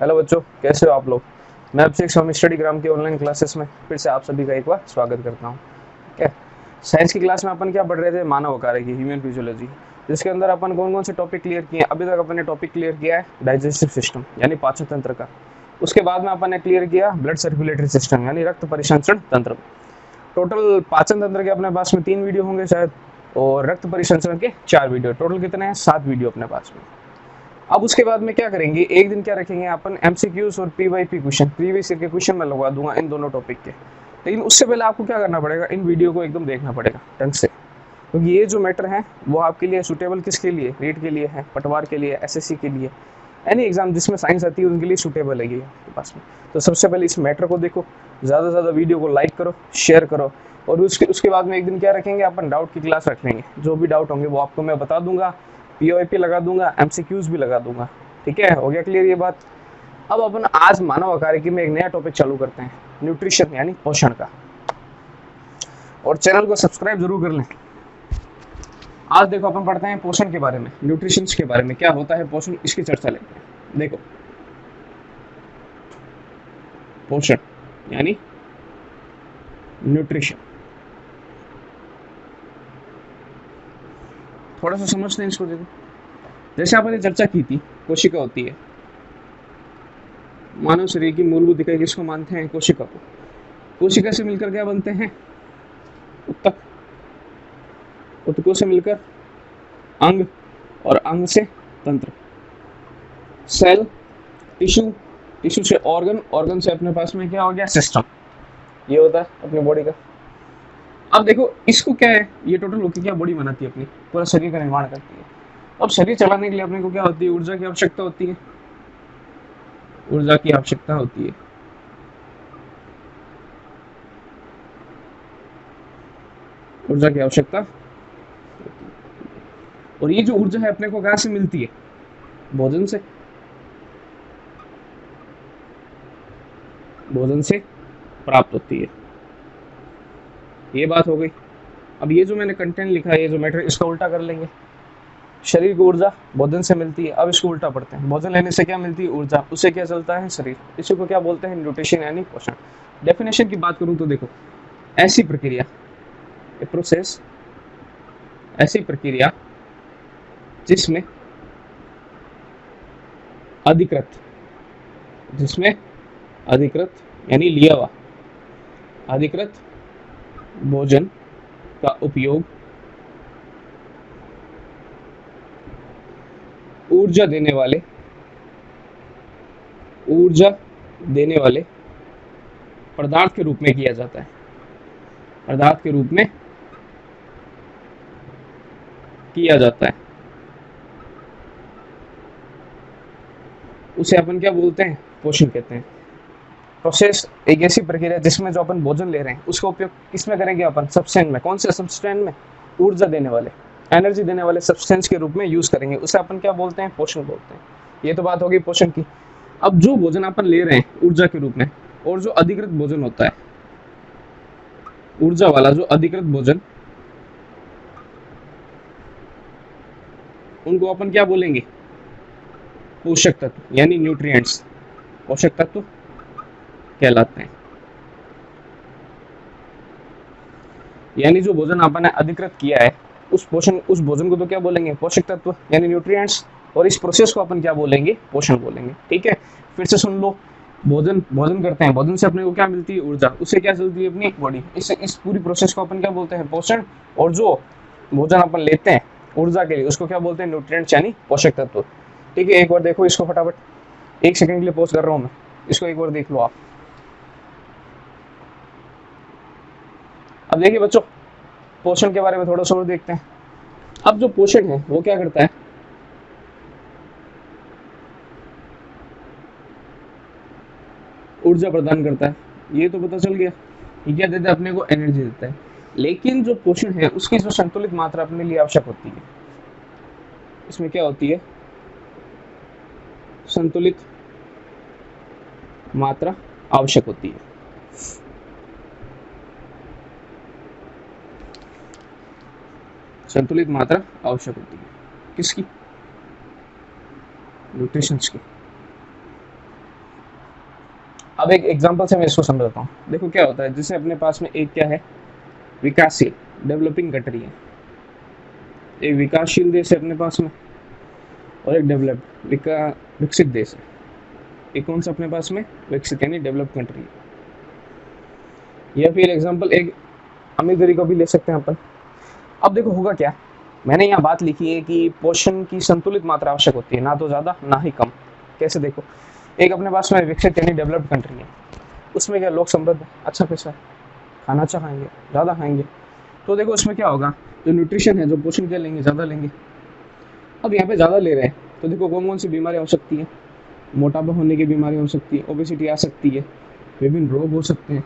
Hello बच्चों, कैसे हो आप लोग। मैं अभिषेक स्वामी स्टडी ग्राम की ऑनलाइन क्लासेस में फिर से आप सभी का एक बार स्वागत करता हूँ। ठीक है। साइंस की क्लास में अपन क्या पढ़ रहे थे, मानव कार्य की ह्यूमन फिजियोलॉजी, जिसके अंदर अपन कौन कौन से टॉपिक क्लियर किए हैं। अभी तक अपन ने टॉपिक क्लियर किया है डाइजेस्टिव सिस्टम यानी पाचन तंत्र का। उसके बाद में अपन ने क्लियर किया ब्लड सर्कुलेटरी सिस्टम यानी रक्त परिसंचरण तंत्र। टोटल पाचन तंत्र के अपने पास में 3 वीडियो होंगे शायद, और रक्त परिसंचरण के 4 वीडियो। टोटल कितने हैं, 7 वीडियो अपने पास में। अब उसके बाद में क्या करेंगे, एक दिन क्या रखेंगे अपन, एमसीक्यूज और पीवाईपी क्वेश्चन, प्रीवियस ईयर के क्वेश्चन मैं लगवा दूंगा इन दोनों टॉपिक के। लेकिन उससे पहले आपको क्या करना पड़ेगा, इन वीडियो को एकदम देखना पड़ेगा ढंग से, क्योंकि ये जो मैटर है वो आपके लिए सुटेबल किसके लिए, रीट के लिए है, पटवार के लिए, एसएससी के लिए, एनी एग्जाम जिसमें साइंस आती है उनके लिए सुटेबल है ये आपके पास में। तो सबसे पहले इस मैटर को देखो, ज़्यादा से ज़्यादा वीडियो को लाइक करो, शेयर करो। और उसके बाद में एक दिन क्या रखेंगे अपन, डाउट की क्लास रख लेंगे। जो भी डाउट होंगे वो आपको मैं बता दूंगा, पीओआईपी लगा दूंगा, एमसीक्यूज भी लगा दूंगा। ठीक है, हो गया क्लियर ये बात। अब अपन आज मानव आकारिकी में एक नया टॉपिक चालू करते हैं, न्यूट्रिशन यानी पोषण का। और चैनल को सब्सक्राइब जरूर कर लें। आज देखो अपन पढ़ते हैं पोषण के बारे में, न्यूट्रिशन के बारे में, क्या होता है पोषण, इसकी चर्चा लेते हैं। देखो, पोषण यानी न्यूट्रिशन, थोड़ा सा समझते हैं इसको। देखो, जैसे आपने चर्चा की थी, कोशिका होती है, मानव शरीर की मूलभूत इकाई किसको मानते हैं, कोशिका को। कोशिका से मिलकर क्या बनते हैं, उत्तक, उत्तकों से मिलकर अंग, और अंग से तंत्र, सेल, टिश्यू, टिश्यू से ऑर्गन, ऑर्गन से अपने पास में क्या हो गया, सिस्टम। ये होता है अपनी बॉडी का। अब देखो इसको क्या है, ये टोटल होकर क्या बॉडी बनाती है, अपनी पूरा शरीर का निर्माण करती है। अब शरीर चलाने के लिए अपने को क्या होती है, ऊर्जा की आवश्यकता होती है, ऊर्जा की आवश्यकता होती है। ऊर्जा की आवश्यकता, और ये जो ऊर्जा है अपने को कहाँ से मिलती है, भोजन से, भोजन से प्राप्त होती है। ये बात हो गई। अब ये जो मैंने कंटेंट लिखा है, ये जो मैटर, इसका उल्टा कर लेंगे। शरीर को ऊर्जा भोजन से मिलती है, अब इसको उल्टा पढ़ते हैं। भोजन लेने से क्या मिलती है, ऊर्जा, उससे क्या चलता है शरीर, इसी को क्या बोलते हैं, न्यूट्रिशन यानी पोषण। डेफिनेशन की बात करूं तो देखो, ऐसी प्रक्रिया, ए प्रोसेस, ऐसी प्रक्रिया जिसमें अधिकृत, जिसमें अधिकृत यानी लिया हुआ, अधिकृत भोजन का उपयोग ऊर्जा देने वाले, ऊर्जा देने वाले पदार्थ के रूप में किया जाता है, पदार्थ के रूप में किया जाता है। उसे अपन क्या बोलते हैं, पोषण कहते हैं। प्रोसेस एक ऐसी प्रक्रिया जिसमें जो अपन भोजन ले रहे हैं उसका उपयोग किसमें करेंगे अपन, सब्सटेंस में। कौन से सब्सटेंस में, ऊर्जा देने वाले, एनर्जी देने वाले सब्सटेंस के रूप में यूज करेंगे, उसे अपन क्या बोलते हैं, पोषण बोलते हैं। ये तो बात होगी पोषण की। अब जो भोजन अपन ले रहे हैं ऊर्जा के रूप में, और जो अधिकृत भोजन होता है, ऊर्जा वाला जो अधिकृत भोजन, उनको अपन क्या बोलेंगे, पोषक तत्व यानी न्यूट्रिएंट्स, पोषक तत्व कहलाते हैं। यानी जो भोजन आपने अधिकृत किया है, उस भोजन को तो क्या बोलेंगे, पोषक तत्व यानी न्यूट्रिएंट्स। और इस प्रोसेस को अपन क्या बोलेंगे, पोषण बोलेंगे। ठीक है, फिर से सुन लो। भोजन भोजन करते हैं, भोजन से अपने को क्या मिलती है, ऊर्जा, उससे क्या चलती है अपनी बॉडी। इस पूरी प्रोसेस को अपन क्या बोलते हैं, पोषण। और जो भोजन अपन लेते हैं ऊर्जा के लिए, उसको क्या बोलते हैं, न्यूट्रिएंट्स यानी पोषक तत्व। ठीक है, एक बार देखो इसको फटाफट, 1 सेकंड के लिए पॉज कर रहा हूँ मैं, इसको एक बार देख लो आप। अब देखिए बच्चों, पोषण के बारे में थोड़ा सा और देखते हैं। अब जो पोषण है वो क्या करता है, ऊर्जा प्रदान करता है, ये तो पता चल गया। ये क्या देता है अपने को, एनर्जी देता है। लेकिन जो पोषण है उसकी जो संतुलित मात्रा अपने लिए आवश्यक होती है, इसमें क्या होती है, संतुलित मात्रा आवश्यक होती है। संतुलित मात्रा आवश्यक होती है किसकी, न्यूट्रिशंस की। अब एक एग्जांपल से मैं इसको समझाता हूँ। देखो क्या होता है, जैसे अपने पास में एक क्या है, विकासशील डेवलपिंग कंट्री है, एक विकासशील देश है अपने पास में, और एक डेवलप्ड विकसित देश है। एक कौन सा अपने पास में, विकसित यानी डेवलप्ड कंट्री है। या फिर एग्जांपल एक अमीर गरीब को भी ले सकते हैं अपन। अब देखो होगा क्या, मैंने यहाँ बात लिखी है कि पोषण की संतुलित मात्रा आवश्यक होती है, ना तो ज़्यादा ना ही कम। कैसे देखो, एक अपने पास में विकसित यानी डेवलप्ड कंट्री है, उसमें क्या लोग समृद्ध है, अच्छा पैसा है, खाना अच्छा खाएंगे, ज़्यादा खाएंगे, तो देखो उसमें क्या होगा, जो न्यूट्रिशन है, जो पोषण क्या लेंगे, ज़्यादा लेंगे। अब यहाँ पे ज़्यादा ले रहे हैं तो देखो कौन कौन सी बीमारी हो सकती है, मोटापा होने की बीमारी हो सकती है, ओबेसिटी आ सकती है, विभिन्न रोग हो सकते हैं,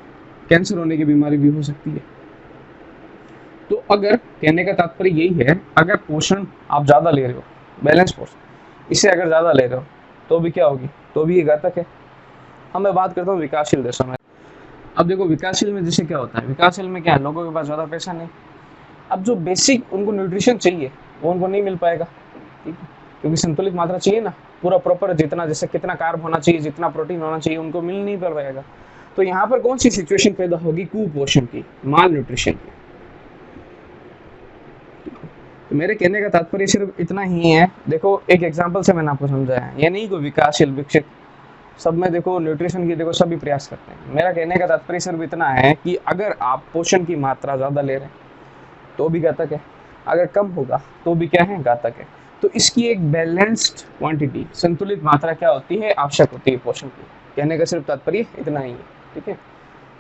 कैंसर होने की बीमारी भी हो सकती है। तो अगर कहने का तात्पर्य यही है, अगर पोषण आप ज़्यादा ले रहे हो, बैलेंस पोषण, इससे अगर ज़्यादा ले रहे हो तो भी क्या होगी, तो भी ये घातक है। अब मैं बात करता हूँ विकासशील देशों में। अब देखो विकासशील में जैसे क्या होता है, विकासशील में क्या है, लोगों के पास ज़्यादा पैसा नहीं, अब जो बेसिक उनको न्यूट्रिशन चाहिए वो उनको नहीं मिल पाएगा, ठीक है, क्योंकि संतुलित मात्रा चाहिए ना, पूरा प्रॉपर, जितना जैसे कितना कार्ब होना चाहिए, जितना प्रोटीन होना चाहिए, उनको मिल नहीं पाएगा। तो यहाँ पर कौन सी सिचुएशन पैदा होगी, कुपोषण की, माल न्यूट्रिशन की। तो मेरे कहने का तात्पर्य सिर्फ इतना ही है। देखो एक एग्जांपल से मैंने आपको समझाया है, ये नहीं कोई विकासशील विकसित, सब में देखो न्यूट्रिशन की देखो सभी प्रयास करते हैं। मेरा कहने का तात्पर्य सिर्फ इतना है कि अगर आप पोषण की मात्रा ज़्यादा ले रहे हैं तो भी घातक है, अगर कम होगा तो भी क्या है, घातक है। तो इसकी एक बैलेंस्ड क्वांटिटी, संतुलित मात्रा क्या होती है, आवश्यक होती है पोषण की। कहने का सिर्फ तात्पर्य इतना ही है, ठीक है।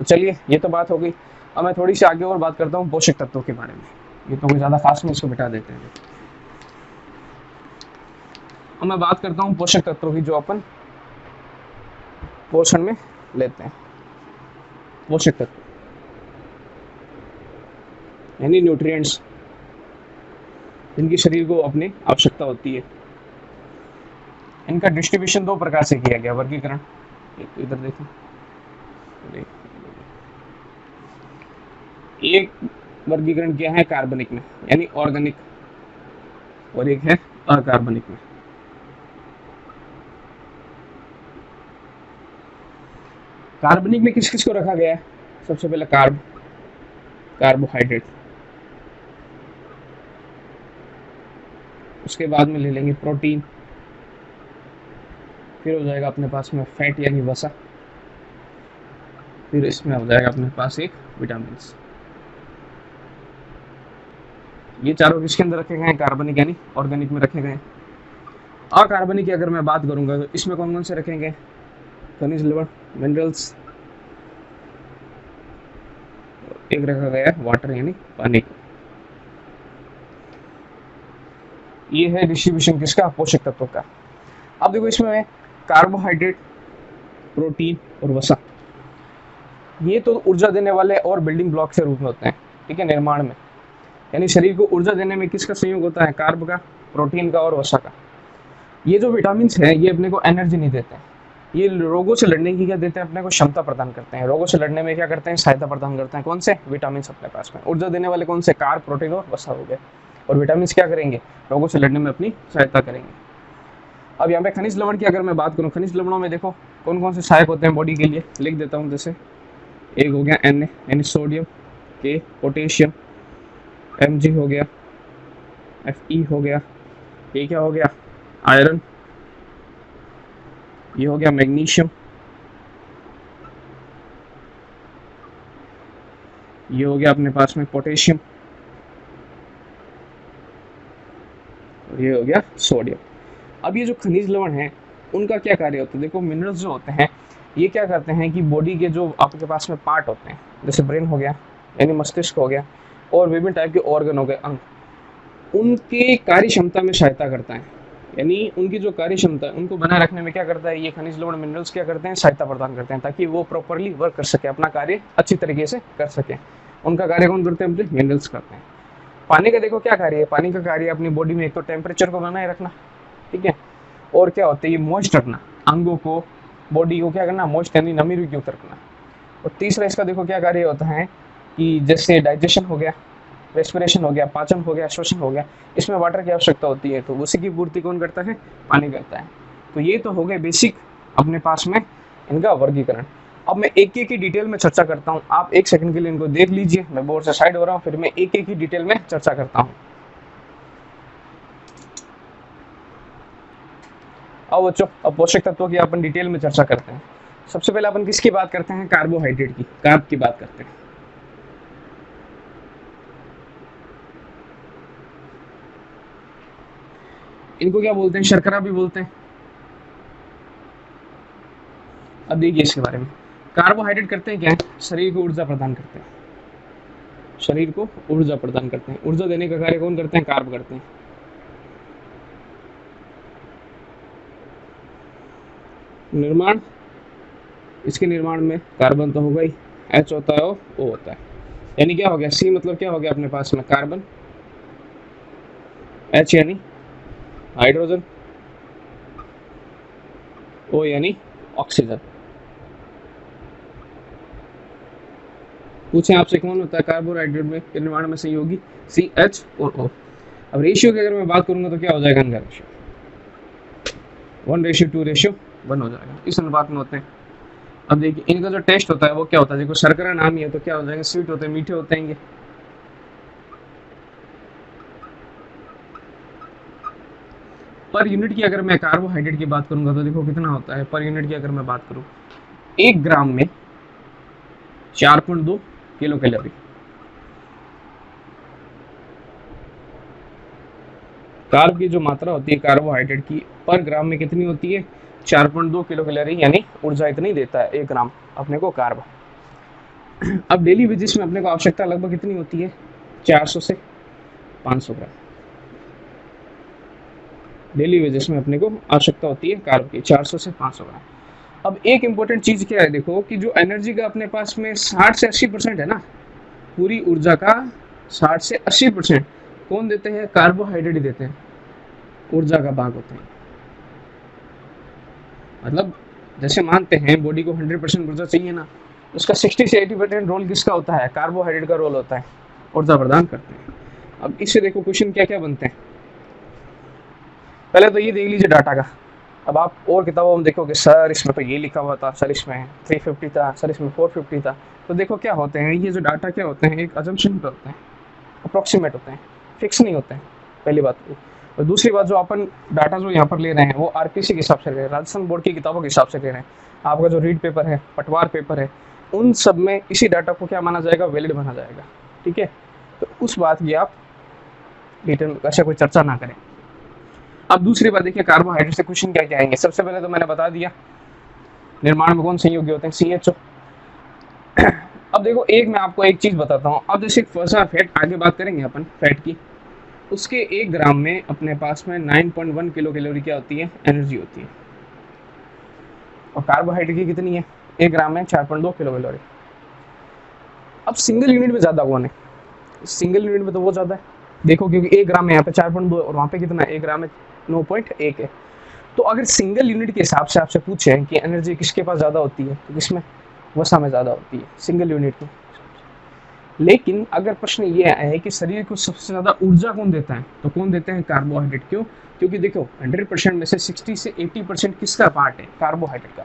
तो चलिए ये तो बात हो गई। अब मैं थोड़ी सी आगे और बात करता हूँ पोषक तत्वों के बारे में। ये तो कोई ज़्यादा खास नहीं, इसको बिठा देते हैं। अब मैं बात करता हूँ पोषक तत्वों की जो अपन पोषण में लेते हैं। पोषक तत्व यानी न्यूट्रिएंट्स, जिनकी शरीर को अपनी आवश्यकता होती है। इनका डिस्ट्रीब्यूशन दो प्रकार से किया गया, वर्गीकरण। एक इधर देखो, एक वर्गीकरण क्या है कार्बनिक में यानी ऑर्गेनिक, और एक है अकार्बनिक में। कार्बनिक में किस किस को रखा गया है, सबसे पहले कार्बोहाइड्रेट, उसके बाद में ले लेंगे प्रोटीन, फिर हो जाएगा अपने पास में फैट यानी वसा, फिर इसमें हो जाएगा अपने पास एक विटामिन। ये चारों किसके अंदर रखे गए हैं, कार्बनिक यानी ऑर्गेनिक में रखे गए हैं। अकार्बनिक की अगर मैं बात करूंगा तो इसमें कौन कौन से रखेंगे, खनिज लवण, मिनरल्स, एक रखा गया है वाटर यानी पानी। ये है डिस्ट्रीब्यूशन किसका, पोषक तत्वों का। अब देखो इसमें कार्बोहाइड्रेट, प्रोटीन और वसा, ये तो ऊर्जा देने वाले और बिल्डिंग ब्लॉक के रूप में होते हैं, ठीक है, निर्माण में। यानी शरीर को ऊर्जा देने में किसका संयोग होता है, कार्ब का, प्रोटीन का और वसा का। ये जो विटामिन हैं ये अपने को एनर्जी नहीं देते हैं, ये रोगों से लड़ने की क्या देते हैं, अपने को क्षमता प्रदान करते हैं। रोगों से लड़ने में क्या करते हैं, सहायता प्रदान करते हैं। कौन से विटामिन अपने पास में ऊर्जा देने वाले, कौन से, कार्ब, प्रोटीन और वसा हो गए। और विटामिन क्या करेंगे, रोगों से लड़ने में अपनी सहायता करेंगे। अब यहाँ पे खनिज लवण की अगर मैं बात करूँ, खनिज लवणों में देखो कौन कौन से सहायक होते हैं बॉडी के लिए, लिख देता हूँ। जैसे एक हो गया Na यानी सोडियम, के पोटेशियम, Mg हो गया, Fe हो गया, ये क्या हो गया, आयरन, ये हो गया मैग्नीशियम, ये हो गया अपने पास में पोटेशियम, और ये हो गया सोडियम। अब ये जो खनिज लवण है उनका क्या कार्य होता है, देखो मिनरल्स जो होते हैं ये क्या करते हैं कि बॉडी के जो आपके पास में पार्ट होते हैं, जैसे ब्रेन हो गया यानी मस्तिष्क हो गया, और विभिन्न टाइप के ऑर्गन हो गए, अंग, उनके कार्य क्षमता में सहायता करता है। यानी उनकी जो कार्य क्षमता है उनको बनाए रखने में क्या करता है, ये खनिज लवण मिनरल्स क्या करते हैं, सहायता प्रदान करते हैं, ताकि वो प्रॉपरली वर्क कर सके, अपना कार्य अच्छी तरीके से कर सके। उनका कार्य कौन करते हैं, अपने मिनरल्स करते हैं। पानी का देखो क्या कार्य है, पानी का कार्य अपनी बॉडी में एक तो टेम्परेचर को बनाए रखना, ठीक है, और क्या होता है, ये मॉइस्ट रखना, अंगों को, बॉडी को क्या करना, मॉइस्ट यानी नमी युक्त रखना। और तीसरा इसका देखो क्या कार्य होता है कि जैसे डाइजेशन हो गया, रेस्पिरेशन हो गया, पाचन हो गया, श्वसन हो गया, इसमें वाटर की आवश्यकता होती है, तो उसी की पूर्ति कौन करता है, पानी करता है। तो ये तो हो गए बेसिक अपने पास में इनका वर्गीकरण। अब मैं एक एक की डिटेल में चर्चा करता हूँ, आप एक सेकंड के लिए इनको देख लीजिए, मैं बोर्ड से साइड हो रहा हूँ, फिर मैं एक एक की डिटेल में चर्चा करता हूँ। अब बच्चों, अब पोषक तत्वों की अपन डिटेल में चर्चा करते हैं। सबसे पहले अपन किसकी बात करते हैं? कार्बोहाइड्रेट की, कार्ब की बात करते हैं। इनको क्या बोलते हैं? शर्करा भी बोलते हैं। अब देखिए इसके बारे में, कार्बोहाइड्रेट करते हैं क्या है? शरीर को ऊर्जा प्रदान करते हैं, शरीर को ऊर्जा प्रदान करते हैं। ऊर्जा देने का कार्य कौन करते हैं? कार्ब करते हैं। निर्माण, इसके निर्माण में कार्बन तो होगा ही, H होता है, O होता है, यानी क्या हो गया? C मतलब क्या हो गया अपने पास में? कार्बन, H यानी हाइड्रोजन, O यानी ऑक्सीजन। पूछे आपसे कौन होता है कार्बोहाइड्रेट में निर्माण में सहयोगी? CH और O। अब रेशियो की अगर मैं बात करूंगा तो क्या हो जाएगा इनका रेशियो? 1:2:1 हो जाएगा, इस अनुपात में होते हैं। अब देखिए इनका जो टेस्ट होता है वो क्या होता है? देखो शर्करा नाम ही है तो क्या हो जाएंगे? स्वीट होते हैं, मीठे होते हैं ये। पर यूनिट की अगर मैं कार्बोहाइड्रेट की बात करूंगा तो देखो कितना होता है पर यूनिट की अगर मैं बात करूं, 1 ग्राम में 4.2 किलो कैलोरी। कार्ब की जो मात्रा होती है कार्बोहाइड्रेट की पर ग्राम में कितनी होती है? 4.2 किलो कैलोरी, यानी ऊर्जा इतनी देता है 1 ग्राम अपने को कार्ब। अब डेली बेसिस में अपने को आवश्यकता लगभग कितनी होती है? 400 से 500 ग्राम डेली बेसिस में अपने को आवश्यकता होती है कार्ब की, 400 से 500 ग्राम। अब एक इंपॉर्टेंट चीज क्या है, देखो कि जो एनर्जी का अपने पास में 60 से 80% है ना, पूरी ऊर्जा का 60 से 80% कौन देते हैं? कार्बोहाइड्रेट ही देते हैं, ऊर्जा का भाग होते हैं। मतलब जैसे मानते हैं बॉडी को 100% ऊर्जा चाहिए ना, उसका 60 से 80% रोल किसका होता है? कार्बोहाइड्रेट का रोल होता है, ऊर्जा प्रदान करते हैं। अब इससे देखो क्वेश्चन क्या क्या बनते हैं। पहले तो ये देख लीजिए डाटा का। अब आप और किताबों में देखोगे सर इसमें तो ये लिखा हुआ था, सर इसमें 350 था, सर इसमें 450 था। तो देखो क्या होते हैं ये जो डाटा क्या होते हैं, एक अजम्पशन पे होते हैं, अप्रोक्सीमेट होते हैं, फिक्स नहीं होते हैं, पहली बात। और दूसरी बात, जो अपन डाटा जो यहाँ पर ले रहे हैं वो आरपीसी के हिसाब से ले रहे हैं, राजस्थान बोर्ड की किताबों के हिसाब से ले रहे हैं। आपका जो रीड पेपर है, पटवार पेपर है, उन सब में इसी डाटा को क्या माना जाएगा? वैलिड माना जाएगा। ठीक है, तो उस बात की आप डिटेल ऐसा कोई चर्चा ना करें। अब दूसरी बात देखिए, कार्बोहाइड्रेट से क्वेश्चन क्या क्या आएंगे। सबसे पहले तो मैंने बता दिया निर्माण में कौन सहयोगी होते हैं? CHO। अब देखो एक मैं आपको एक चीज बताता हूँ। अब जैसे फर्स्ट फैट, आगे बात करेंगे अपन फैट की, उसके 1 ग्राम में अपने पास में 9.1 किलो कैलोरी क्या होती है? एनर्जी होती है। और कार्बोहाइड्रेट की कितनी है? 1 ग्राम में 4.2 किलो कैलोरी। अब सिंगल यूनिट में ज्यादा कौन है? सिंगल यूनिट में तो वो ज्यादा है, देखो क्योंकि 1 ग्राम में यहाँ पे 4.2 और वहाँ पे कितना है? 1 ग्राम में 9.1 है। तो अगर सिंगल यूनिट के हिसाब से आपसे पूछे कि एनर्जी किसके पास ज्यादा होती है, तो किसमें? वसा में ज्यादा होती है, सिंगल यूनिट में। लेकिन अगर प्रश्न ये है कि शरीर को सबसे ज्यादा ऊर्जा कौन देता है, तो कौन देते हैं? कार्बोहाइड्रेट। क्यों? क्योंकि देखो 100% में से 60 से 80% किसका पार्ट है? कार्बोहाइड्रेट का।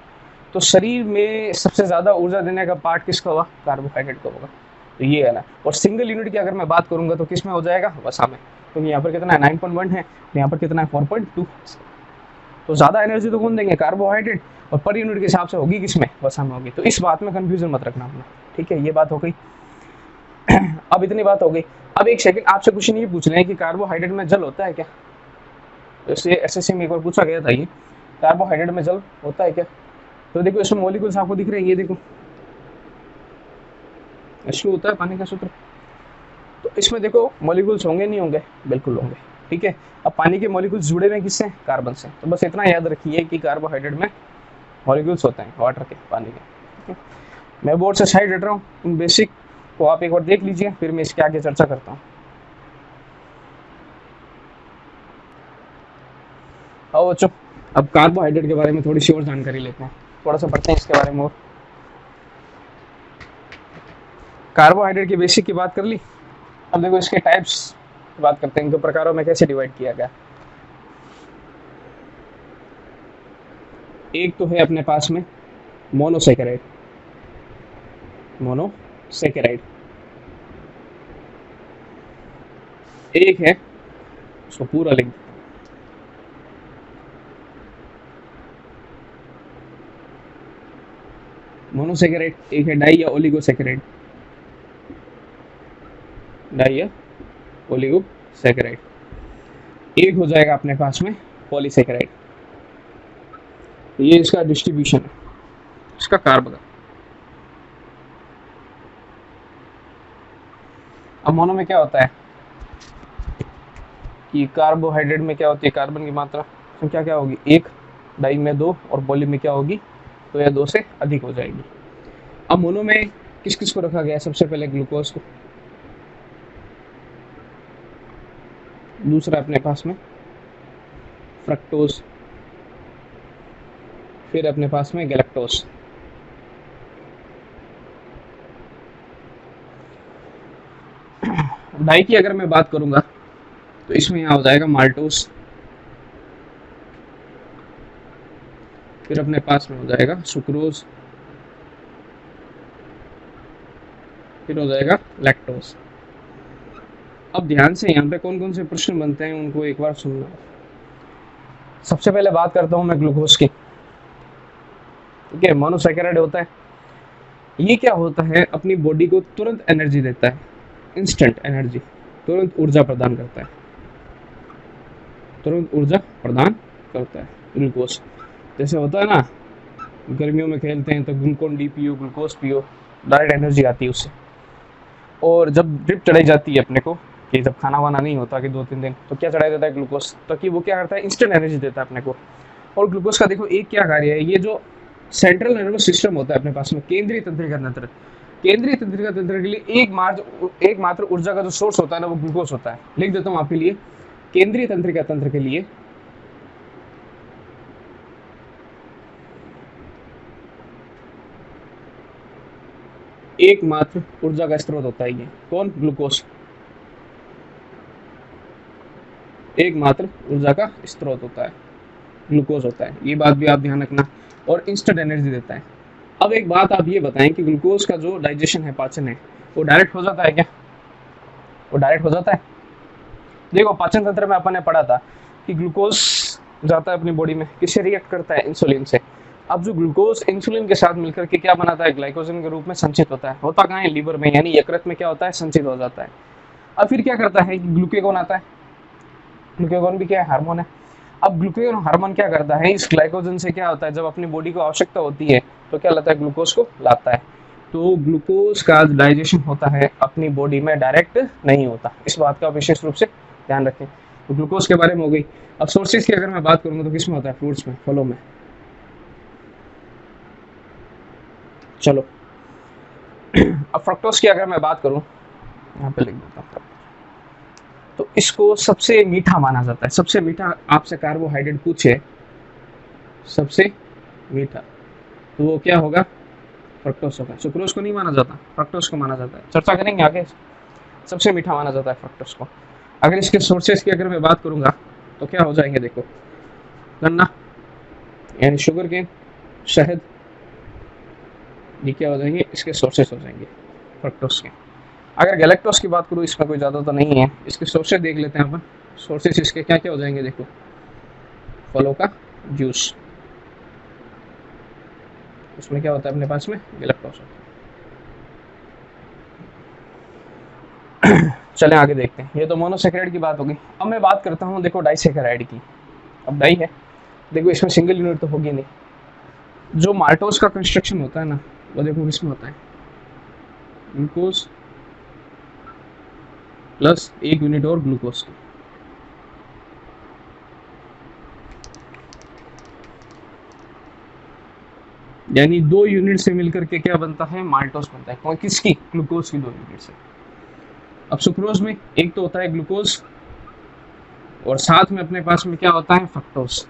तो शरीर में सबसे ज्यादा ऊर्जा देने का पार्ट किसका होगा? कार्बोहाइड्रेट का होगा। तो ये है ना। और सिंगल यूनिट की अगर मैं बात करूंगा तो किस में हो जाएगा? वसा में। क्योंकि यहाँ पर कितना है? 9.1 है, यहाँ पर कितना है? 4.2। तो ज्यादा एनर्जी तो कौन देंगे? कार्बोहाइड्रेट। और पर यूनिट के हिसाब से होगी किसमें? वसा में होगी। तो इस बात में कंफ्यूजन मत रखना अपना। ठीक है, ये बात हो गई। अब इतनी बात हो गई। अब एक सेकंड, आपसे क्वेश्चन ये पूछ रहे हैं कि कार्बोहाइड्रेट में जल होता है क्या? जैसे एसएससी में एक बार पूछा गया था ये, कार्बोहाइड्रेट में जल होता है क्या? तो देखो इसमें मॉलिक्यूल्स आपको दिख रहे हैं, ये देखो H2 होता है पानी का सूत्र। तो इसमें देखो मॉलिक्यूल्स होंगे नहीं होंगे? बिल्कुल होंगे। ठीक है, अब पानी के मॉलिक्यूल्स जुड़े हुए किससे? कार्बन से। तो बस इतना याद रखिए कि कार्बोहाइड्रेट में मॉलिक्यूल्स होते हैं वाटर के, पानी के। मैं बोर्ड से साइड हट रहा हूँ, इन बेसिक को आप एक बार देख लीजिए, फिर मैं इसके आगे चर्चा करता हूँ। आओ बच्चों, अब कार्बोहाइड्रेट के बारे में थोड़ी सी और जानकारी लेते हैं, थोड़ा सा पढ़ते हैं इसके बारे में और। कार्बोहाइड्रेट की बेसिक की बात कर ली। अब देखो इसके टाइप्स की बात करते हैं, इनको प्रकारों में कैसे डिवाइड किया गया। एक तो है अपने पास में मोनोसैकेराइड, मोनोसेकेराइड। एक है उसको पूरा लिख देता हूं, मोनोसेकेराइड। एक है डाई या ओलिगोसेकेराइड, डाई या ओलिगोसेकेराइड। एक हो जाएगा अपने पास में पॉलीसेकेराइड। ये इसका डिस्ट्रीब्यूशन है, इसका कार्बन। अब मोनो में क्या होता है कि कार्बोहाइड्रेट में क्या होती है, कार्बन की मात्रा संख्या क्या होगी, एक, डाई में दो, और पॉली में क्या होगी, तो यह दो से अधिक हो जाएगी। अब मोनो में किस किस को रखा गया है, सबसे पहले ग्लूकोज को, दूसरा अपने पास में फ्रक्टोज, फिर अपने पास में गैलेक्टोज। डाई की अगर मैं बात करूंगा तो इसमें यहाँ हो जाएगा माल्टोज, फिर अपने पास में हो जाएगा सुक्रोज, फिर हो जाएगा लैक्टोज। अब ध्यान से यहाँ पे कौन कौन से प्रश्न बनते हैं उनको एक बार सुनना। सबसे पहले बात करता हूँ मैं ग्लूकोज की। ठीक है, मोनोसेकेराइड होता है, ये क्या होता है, अपनी बॉडी को तुरंत एनर्जी देता है, इंस्टेंट एनर्जी, तुरंत ऊर्जा प्रदान करता है, तुरंत ऊर्जा प्रदान करता है ग्लूकोज। जैसे होता है ना, गर्मियों में खेलते हैं तो ग्लूकोन डी पियो, ग्लूकोज पियो, डायरेक्ट एनर्जी आती है उससे। और जब ड्रिप चढ़ाई जाती है अपने को, कि जब खाना वाना नहीं होता कि 2-3 दिन, तो क्या चढ़ाया जाता है, ग्लूकोज, ताकि वो क्या करता है, इंस्टेंट एनर्जी देता है अपने को। और ग्लूकोज का देखो एक क्या कार्य है, ये जो सेंट्रल नर्वस सिस्टम होता है अपने पास में, केंद्रीय तंत्रिका तंत्र, केंद्रीय तंत्रिका तंत्र के लिए एकमात्र ऊर्जा का जो सोर्स होता है ना, वो ग्लूकोज होता है। लिख देता हूँ आपके लिए, केंद्रीय तंत्रिका तंत्र के लिए एकमात्र ऊर्जा का स्रोत होता है ये कौन, ग्लूकोज, एकमात्र ऊर्जा का स्रोत होता है ग्लूकोज होता है। ये बात भी आप ध्यान रखना। और इंस्टेंट एनर्जी देता है। अब एक बात आप ये बताएं कि ग्लूकोज का जो डाइजेशन है, पाचन है, वो डायरेक्ट हो जाता है क्या, वो डायरेक्ट हो जाता है। देखो पाचन तंत्र में अपन ने पढ़ा था कि ग्लूकोज जाता है अपनी बॉडी में, किससे रिएक्ट करता है, इंसुलिन से। अब जो ग्लूकोज इंसुलिन के साथ मिलकर के क्या बनाता है, ग्लाइकोजन के रूप में संचित होता है। होता कहाँ है, लीवर में, यानी यकृत में क्या होता है, संचित हो जाता है। अब फिर क्या करता है कि ग्लूकेगॉन आता है, ग्लूकेगॉन भी क्या है, हार्मोन है। अब ग्लूकेगॉन हार्मोन क्या करता है, इस ग्लाइकोजन से क्या होता है, जब अपनी बॉडी को आवश्यकता होती है तो क्या लाता है, ग्लूकोज को लाता है। तो ग्लूकोज का डाइजेशन होता है अपनी बॉडी में, डायरेक्ट नहीं होता। इस बात का विशेष रूप से ध्यान रखें। तो ग्लूकोज के बारे में हो गई। अब सोर्सेज की अगर मैं बात करूंगा तो किसमें होता है, फ्रूट्स में, फलों में। चलो अब फ्रक्टोज की अगर मैं बात करूं, यहाँ पे लिख देता हूँ, तो इसको सबसे मीठा माना जाता है। सबसे मीठा आपसे कार्बोहाइड्रेट पूछे, सबसे मीठा, तो वो क्या होगा, फ्रक्टोज होगा। सुक्रोज को नहीं माना जाता, फ्रक्टोज को माना जाता है। चर्चा करेंगे आगे। सबसे मीठा माना जाता है फ्रक्टोज को। अगर इसके सोर्सेज की अगर मैं बात करूंगा तो क्या हो जाएंगे, देखो, गन्ना यानी शुगर केन, शहद, ये क्या हो जाएंगे, इसके सोर्सेज हो जाएंगे फ्रक्टोज के। अगर गैलेक्टोज की बात करूँ, इसमें कोई ज़्यादा तो नहीं है, इसके सोर्सेज देख लेते हैं अपन। सोर्सेज इसके क्या क्या हो जाएंगे, देखो, फलों का जूस, उसमें क्या होता है अपने पास में, गैलेक्टोज होता है। चलें आगे देखते हैं। ये तो मोनोसेकेराइड की बात होगी। अब मैं बात करता हूँ, देखो, डाइसेकेराइड की। अब डाई है, देखो इसमें सिंगल यूनिट तो होगी नहीं। जो माल्टोज का कंस्ट्रक्शन होता है ना, वो देखो किसमें होता है, ग्लूकोज प्लस एक यूनिट और ग्लूकोज की। यानी 2 यूनिट से मिलकर के क्या बनता है, माल्टोज बनता है। कौन, किसकी, ग्लूकोज की 2 यूनिट से। अब सुक्रोज में एक तो होता है ग्लूकोज और साथ में अपने पास में क्या होता है, फ्रक्टोज।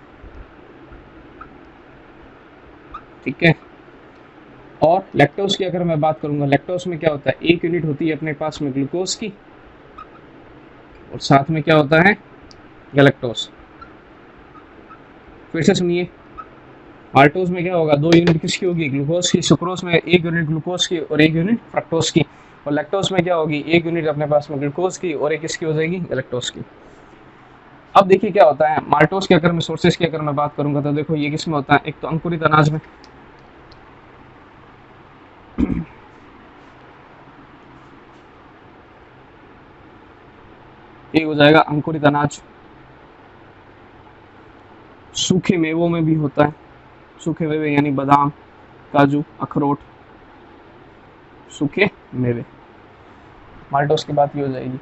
ठीक है। और लैक्टोज की अगर मैं बात करूंगा, लैक्टोज में क्या होता है, एक यूनिट होती है अपने पास में ग्लूकोज की और साथ में क्या होता है, गैलेक्टोज। फिर से सुनिए, माल्टोज में क्या होगा, 2 यूनिट किसकी होगी, ग्लूकोज की। सुक्रोज में 1 यूनिट ग्लूकोज की और 1 यूनिट फ्रक्टोज की। और लैक्टोज में क्या होगी, 1 यूनिट अपने पास में ग्लूकोज की और एक किसकी हो जाएगी, लैक्टोज की। अब देखिए क्या होता है माल्टोज की, अगर मैं सोर्सेज की अगर मैं बात करूंगा तो देखो ये किसमें होता है, एक तो अंकुरित अनाज में, एक हो जाएगा अंकुरित अनाज। सूखे मेवों में भी होता है, सूखे मेवे यानी बादाम, काजू, अखरोट, सूखे मेवे। माल्टोज की बात ये हो जाएगी।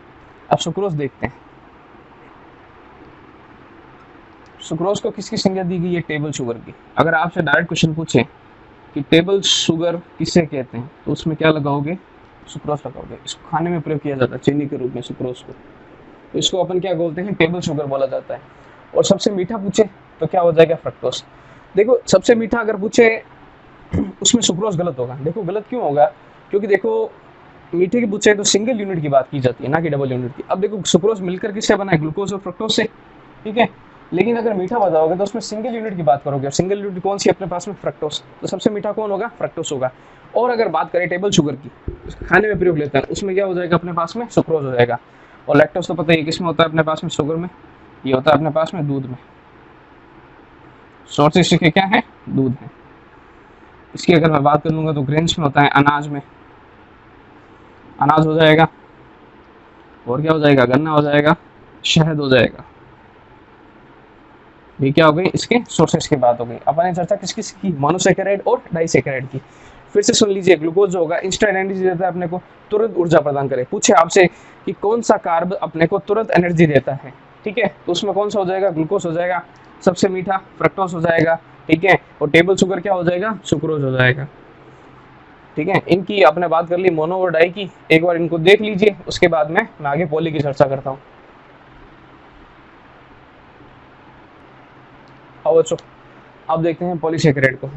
अब सुक्रोज देखते हैं। सुक्रोज को किसकी संज्ञा दी गई है, टेबल शुगर की। अगर आपसे डायरेक्ट क्वेश्चन पूछे कि टेबल शुगर किसे कहते हैं, तो उसमें क्या लगाओगे, सुक्रोज लगाओगे। इसको खाने में प्रयोग किया जाता है चीनी के रूप में सुक्रोज को, तो इसको अपन क्या बोलते हैं, टेबल शुगर बोला जाता है। और सबसे मीठा पूछे तो क्या हो जाएगा, फ्रक्टोज। देखो सबसे मीठा अगर पूछे उसमें सुक्रोज गलत होगा। देखो गलत क्यों होगा, क्योंकि देखो मीठे की पूछे तो सिंगल यूनिट की बात की जाती है, ना कि डबल यूनिट की। अब देखो सुक्रोज मिलकर किससे बना है, ग्लूकोज और फ्रक्टोज से, ठीक है। लेकिन अगर मीठा बताओगे तो उसमें सिंगल यूनिट की बात करोगे, और सिंगल यूनिट कौन सी अपने पास में, फ्रक्टोज। तो सबसे मीठा कौन होगा, फ्रक्टोज होगा। और अगर बात करें टेबल शुगर की, खाने में प्रयोग लेते हैं, उसमें क्या हो जाएगा अपने पास में, सुक्रोज हो जाएगा। और लैक्टोज तो पता ही किसमें होता है अपने पास में, शुगर में। ये होता है अपने पास में दूध में। सोर्सेस इसके क्या है, दूध है। इसकी अगर मैं बात करूंगा तो ग्रेन्स में होता है, अनाज में, अनाज हो जाएगा। और क्या हो जाएगा, गन्ना हो जाएगा, शहद हो जाएगा। ये क्या हो गई, इसके सोर्सेस की बात हो गई। अपन ने चर्चा किस किस की, मोनोसेकेराइड और डाइसेकेराइड की। फिर से सुन लीजिए, ग्लूकोज जो होगा इंस्टेंट एनर्जी देता है अपने को, तुरंत ऊर्जा प्रदान करे। पूछे आपसे कि कौन सा कार्ब अपने को तुरंत एनर्जी देता है, ठीक है, तो उसमें कौन सा हो जाएगा, ग्लूकोज हो जाएगा। सबसे मीठा फ्रक्टोज हो जाएगा, ठीक है। और टेबल शुगर क्या हो जाएगा, सुक्रोज हो जाएगा, ठीक है। इनकी आपने बात कर ली मोनो और डाई की, एक बार इनको देख लीजिए, उसके बाद में मैं आगे पॉली की चर्चा करता हूँ। अब बच्चों अब देखते हैं पॉलीसेकेराइड को।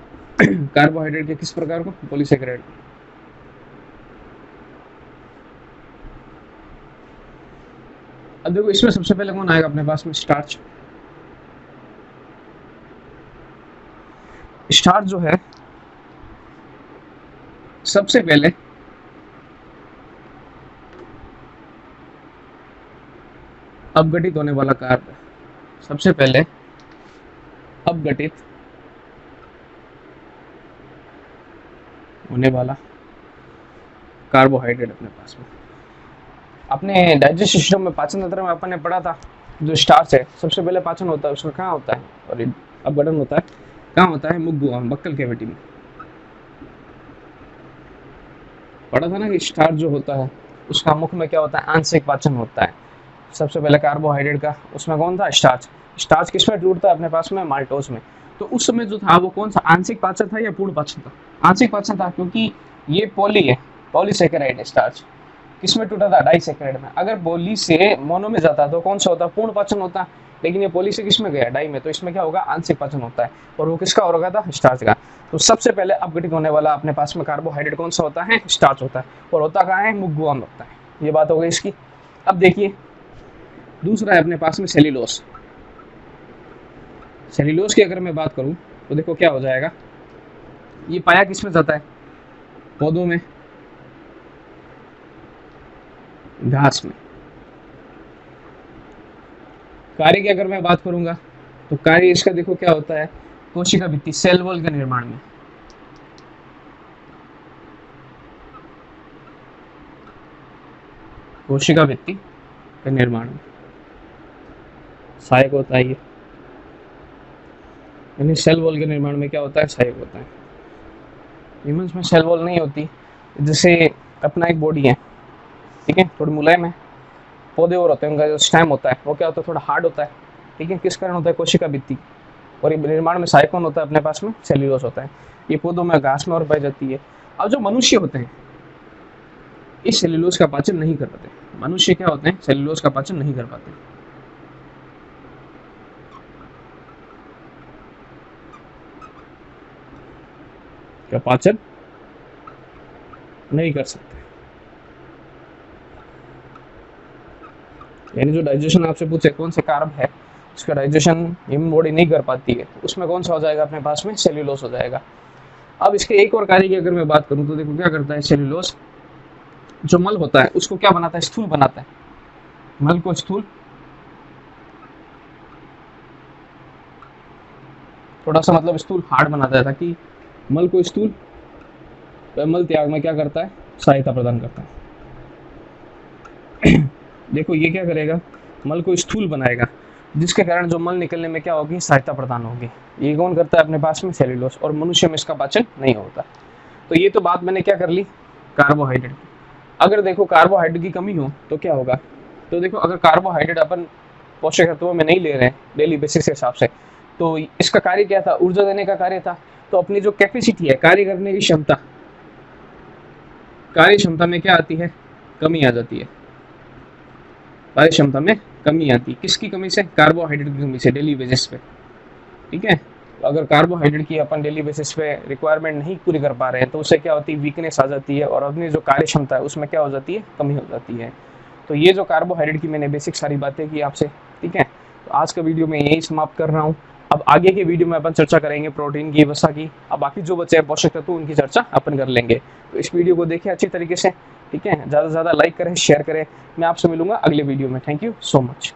कार्बोहाइड्रेट के किस प्रकार को, पॉलीसेकेराइड। अब देखो इसमें सबसे पहले कौन आएगा अपने पास में, स्टार्च। स्टार्च जो है सबसे पहले अपघटित होने वाला कार्ब है, सबसे पहले अपघटित होने वाला कार्बोहाइड्रेट अपने पास में। अपने डाइजेस्टिव सिस्टम में, पाचन तंत्र में अपन ने पढ़ा था, जो स्टार्च है सबसे पहले पाचन होता है उसका कहाँ होता है, और अपघटन होता है कहाँ होता है, मुख बक्कल कैविटी में। पढ़ा था ना कि स्टार्च जो होता है उसका मुख में क्या होता है, आंशिक पाचन होता है। सबसे पहले कार्बोहाइड्रेट का उसमें कौन था, स्टार्च। स्टार्च किसमें टूटता है अपने पास में, माल्टोज में। तो उस समय जो था वो कौन सा, आंशिक पाचन था या पूर्ण पाचन था, आंशिक पाचन था, क्योंकि ये पॉली है, पॉलीसेकेराइड है स्टार्च। किसमें टूटा था, डाइसेकेराइड में। अगर पॉली से मोनो में जाता तो कौन सा होता, पूर्ण पाचन होता। लेकिन ये पॉली से किसमें गया, डाई में, तो इसमें क्या होगा, आंशिक पाचन होता है। और वो किसका होगा था, स्टार्च का। तो सबसे पहले अपघटित होने वाला अपने पास में कार्बोहाइड्रेट कौन सा होता है, स्टार्च होता है। और होता कहाँ है, मुख में होता है। ये बात हो गई इसकी। अब देखिए दूसरा है अपने पास में सेल्यूलोज। सेल्यूलोज की अगर मैं बात करूं तो देखो क्या हो जाएगा, ये पाया किसमें जाता है, पौधों में, घास में। कार्य की अगर मैं बात करूंगा तो कार्य इसका देखो क्या होता है, कोशिका भित्ति, सेल वॉल के निर्माण में। कोशिका भित्ति के निर्माण में सहायक होता है ये, यानी सेल वॉल के निर्माण में क्या होता है, सहायक होता है। ह्यूमंस में सेल वॉल नहीं होती। जैसे अपना एक बॉडी है, ठीक है, थोड़ी मुलायम है। पौधे और होते हैं, उनका जो स्टेम होता है वो क्या होता है, थोड़ा हार्ड होता है, ठीक है। किस कारण होता है, कोशिका भित्ति। और ये निर्माण में सहायक कौन होता है अपने पास में, सेल्यूलोज होता है। ये पौधों में, घास में और पाई जाती है। अब जो मनुष्य होते हैं इस सेल्यूलोज का पाचन नहीं कर पाते। मनुष्य क्या होते हैं, सेल्यूलोज का पाचन नहीं कर पाते। क्या पाचन नहीं कर सकते। यानी जो डाइजेशन आपसे पूछे कौन से कार्ब है इसका डाइजेशन ह्यूमन बॉडी नहीं कर पाती है, तो उसमें कौन सा हो जाएगा अपने पास में, सेल्यूलोज हो जाएगा। अब इसके एक और कार्य की अगर मैं बात करूं तो देखो क्या करता है सेल्यूलोज, जो मल होता है उसको क्या बनाता है, स्थूल बनाता है। मल को स्थूल, थोड़ा सा मतलब स्थूल हार्ड बनाता है, ताकि मल को स्थूल मल त्याग में क्या करता है, सहायता प्रदान करता है। देखो ये क्या करेगा, मल को स्थूल बनाएगा, जिसके कारण जो मल निकलने में क्या होगी, सहायता प्रदान होगी। ये कौन करता है अपने पास में, सेल्यूलोज, और मनुष्य में इसका पाचन नहीं होता। तो ये तो बात मैंने क्या कर ली, कार्बोहाइड्रेट की। अगर देखो कार्बोहाइड्रेट की कमी हो तो क्या होगा, तो देखो अगर कार्बोहाइड्रेट अपन पोषक तत्वों में नहीं ले रहे हैं डेली बेसिस के हिसाब से, तो इसका कार्य क्या था, ऊर्जा देने का कार्य था। तो अपनी जो कैपेसिटी है, कार्य करने की क्षमता, कार्य क्षमता में क्या आती है, कमी आ जाती है। कार्य क्षमता में कमी आती है, किसकी कमी से, कार्बोहाइड्रेट की कमी से, डेली बेसिस पे। ठीक है, तो अगर कार्बोहाइड्रेट की अपन डेली बेसिस पे रिक्वायरमेंट नहीं पूरी कर पा रहे हैं, तो उससे क्या होती है, वीकनेस आ जाती है, और अपनी जो कार्य क्षमता है उसमें क्या हो जाती है, कमी हो जाती है। तो ये जो कार्बोहाइड्रेट की मैंने बेसिक सारी बातें की आपसे, ठीक है। तो आज का वीडियो मैं यही समाप्त कर रहा हूँ। अब आगे के वीडियो में अपन चर्चा करेंगे प्रोटीन की, वसा की, अब बाकी जो बचे हैं पोषक तत्व उनकी चर्चा अपन कर लेंगे। तो इस वीडियो को देखें अच्छी तरीके से, ठीक है, ज़्यादा से ज़्यादा लाइक करें, शेयर करें। मैं आपसे मिलूंगा अगले वीडियो में। Thank you so much.